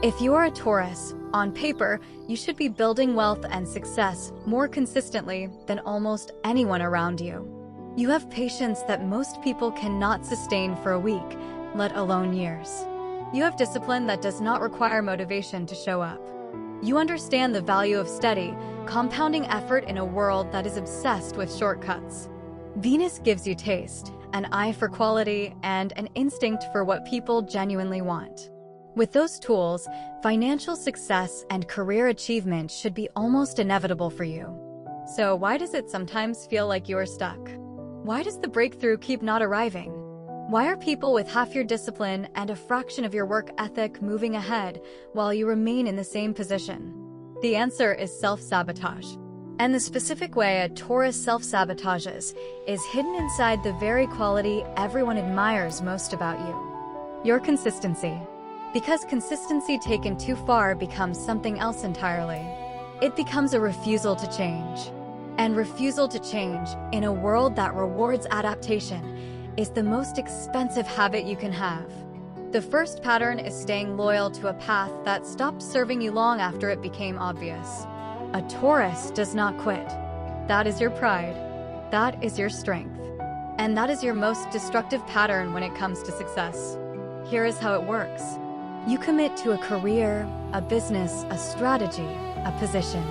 If you are a Taurus, on paper, you should be building wealth and success more consistently than almost anyone around you. You have patience that most people cannot sustain for a week, let alone years. You have discipline that does not require motivation to show up. You understand the value of steady, compounding effort in a world that is obsessed with shortcuts. Venus gives you taste, an eye for quality, and an instinct for what people genuinely want. With those tools, financial success and career achievement should be almost inevitable for you. So why does it sometimes feel like you are stuck? Why does the breakthrough keep not arriving? Why are people with half your discipline and a fraction of your work ethic moving ahead while you remain in the same position? The answer is self-sabotage. And the specific way a Taurus self-sabotages is hidden inside the very quality everyone admires most about you: your consistency. Because consistency taken too far becomes something else entirely. It becomes a refusal to change. And refusal to change, in a world that rewards adaptation, is the most expensive habit you can have. The first pattern is staying loyal to a path that stopped serving you long after it became obvious. A Taurus does not quit. That is your pride. That is your strength. And that is your most destructive pattern when it comes to success. Here is how it works. You commit to a career, a business, a strategy, a position,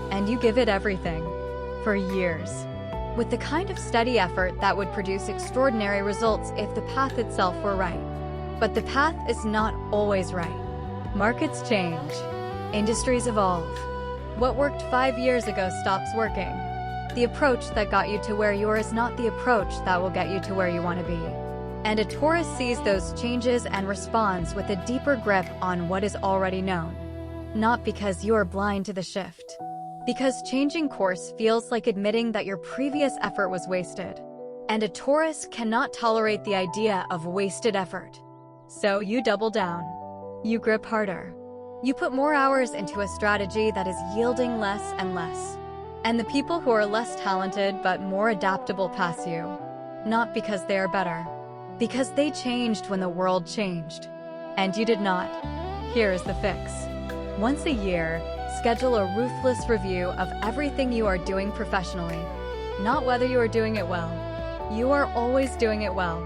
and you give it everything, for years, with the kind of steady effort that would produce extraordinary results if the path itself were right. But the path is not always right. Markets change. Industries evolve. What worked 5 years ago stops working. The approach that got you to where you are is not the approach that will get you to where you want to be. And a Taurus sees those changes and responds with a deeper grip on what is already known. Not because you are blind to the shift. Because changing course feels like admitting that your previous effort was wasted. And a Taurus cannot tolerate the idea of wasted effort. So you double down. You grip harder. You put more hours into a strategy that is yielding less and less. And the people who are less talented but more adaptable pass you. Not because they are better. Because they changed when the world changed. And you did not. Here is the fix. Once a year, schedule a ruthless review of everything you are doing professionally. Not whether you are doing it well. You are always doing it well.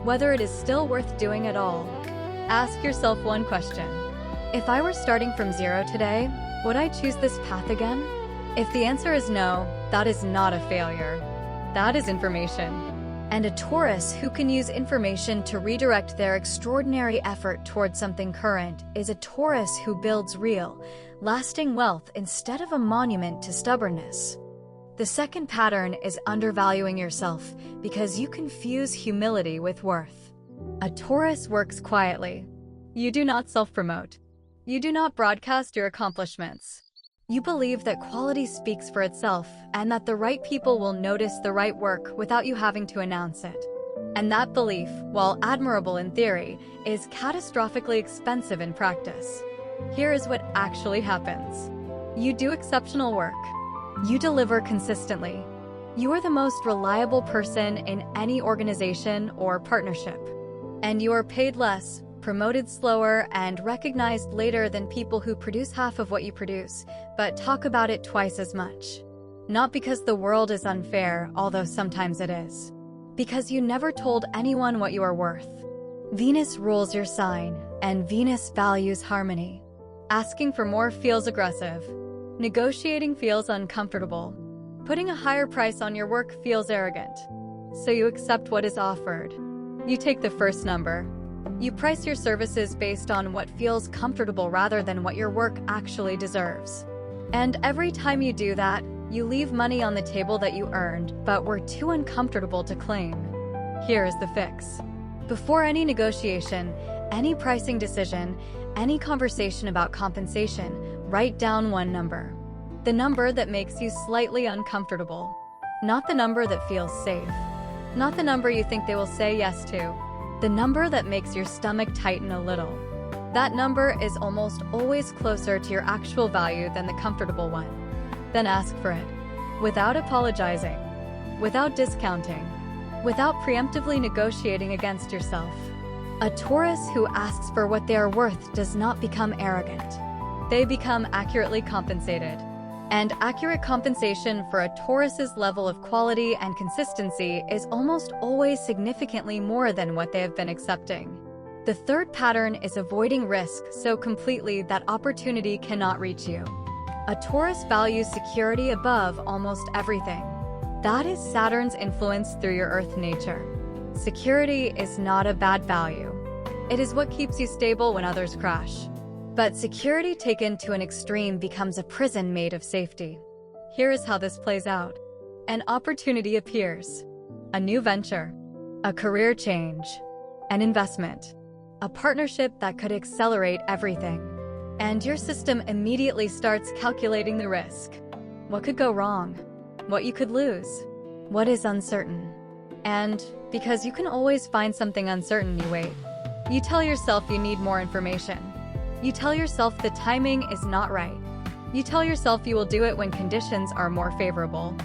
Whether it is still worth doing at all. Ask yourself one question. If I were starting from zero today, would I choose this path again? If the answer is no, that is not a failure. That is information. And a Taurus who can use information to redirect their extraordinary effort towards something current is a Taurus who builds real, lasting wealth instead of a monument to stubbornness. The second pattern is undervaluing yourself because you confuse humility with worth. A Taurus works quietly. You do not self-promote. You do not broadcast your accomplishments. You believe that quality speaks for itself and that the right people will notice the right work without you having to announce it. And that belief, while admirable in theory, is catastrophically expensive in practice. Here is what actually happens. You do exceptional work. You deliver consistently. You are the most reliable person in any organization or partnership. And you are paid less, promoted slower, and recognized later than people who produce half of what you produce, but talk about it twice as much. Not because the world is unfair, although sometimes it is. Because you never told anyone what you are worth. Venus rules your sign, and Venus values harmony. Asking for more feels aggressive. Negotiating feels uncomfortable. Putting a higher price on your work feels arrogant. So you accept what is offered. You take the first number. You price your services based on what feels comfortable rather than what your work actually deserves. And every time you do that, you leave money on the table that you earned but were too uncomfortable to claim. Here is the fix. Before any negotiation, any pricing decision, any conversation about compensation, write down one number. The number that makes you slightly uncomfortable. Not the number that feels safe. Not the number you think they will say yes to. The number that makes your stomach tighten a little. That number is almost always closer to your actual value than the comfortable one. Then ask for it. Without apologizing. Without discounting. Without preemptively negotiating against yourself. A Taurus who asks for what they are worth does not become arrogant. They become accurately compensated. And accurate compensation for a Taurus's level of quality and consistency is almost always significantly more than what they have been accepting. The third pattern is avoiding risk so completely that opportunity cannot reach you. A Taurus values security above almost everything. That is Saturn's influence through your Earth nature. Security is not a bad value. It is what keeps you stable when others crash. But security taken to an extreme becomes a prison made of safety. Here is how this plays out. An opportunity appears. A new venture. A career change. An investment. A partnership that could accelerate everything. And your system immediately starts calculating the risk. What could go wrong? What you could lose? What is uncertain? And because you can always find something uncertain, you wait. You tell yourself you need more information. You tell yourself the timing is not right. You tell yourself you will do it when conditions are more favorable.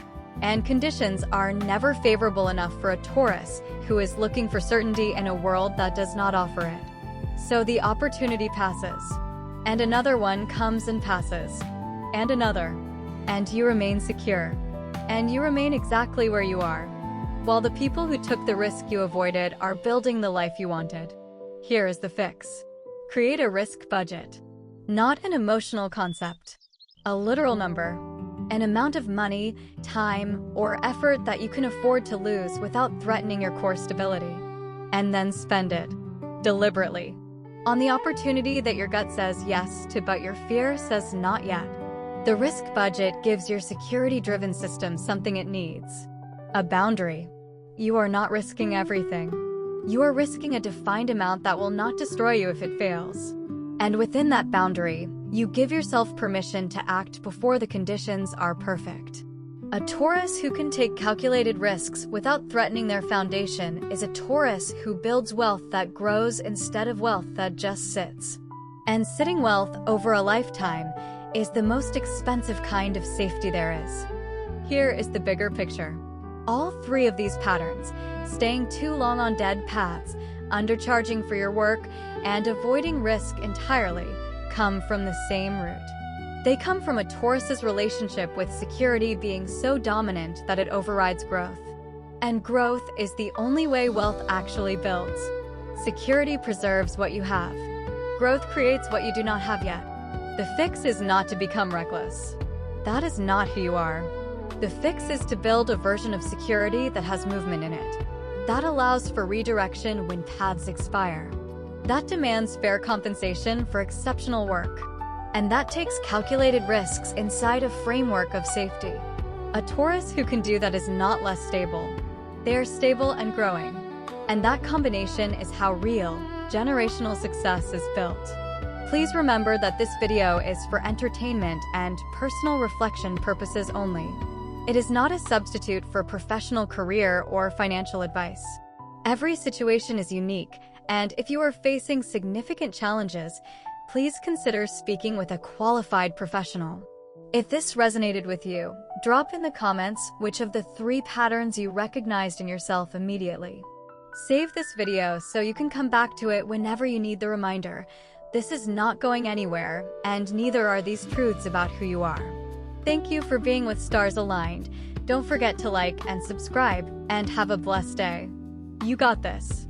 And conditions are never favorable enough for a Taurus who is looking for certainty in a world that does not offer it. So the opportunity passes. And another one comes and passes. And another. And you remain secure. And you remain exactly where you are. While the people who took the risk you avoided are building the life you wanted. Here is the fix. Create a risk budget. Not an emotional concept. A literal number. An amount of money, time, or effort that you can afford to lose without threatening your core stability. And then spend it. Deliberately. On the opportunity that your gut says yes to but your fear says not yet. The risk budget gives your security-driven system something it needs. A boundary. You are not risking everything. You are risking a defined amount that will not destroy you if it fails. And within that boundary, you give yourself permission to act before the conditions are perfect. A Taurus who can take calculated risks without threatening their foundation is a Taurus who builds wealth that grows instead of wealth that just sits. And sitting wealth over a lifetime is the most expensive kind of safety there is. Here is the bigger picture. All three of these patterns, staying too long on dead paths, undercharging for your work, and avoiding risk entirely, come from the same root. They come from a Taurus's relationship with security being so dominant that it overrides growth. And growth is the only way wealth actually builds. Security preserves what you have. Growth creates what you do not have yet. The fix is not to become reckless. That is not who you are. The fix is to build a version of security that has movement in it. That allows for redirection when paths expire. That demands fair compensation for exceptional work. And that takes calculated risks inside a framework of safety. A Taurus who can do that is not less stable. They are stable and growing. And that combination is how real, generational success is built. Please remember that this video is for entertainment and personal reflection purposes only. It is not a substitute for professional career or financial advice. Every situation is unique, and if you are facing significant challenges, please consider speaking with a qualified professional. If this resonated with you, drop in the comments which of the three patterns you recognized in yourself immediately. Save this video so you can come back to it whenever you need the reminder. This is not going anywhere, and neither are these truths about who you are. Thank you for being with Stars Aligned. Don't forget to like and subscribe, and have a blessed day. You got this.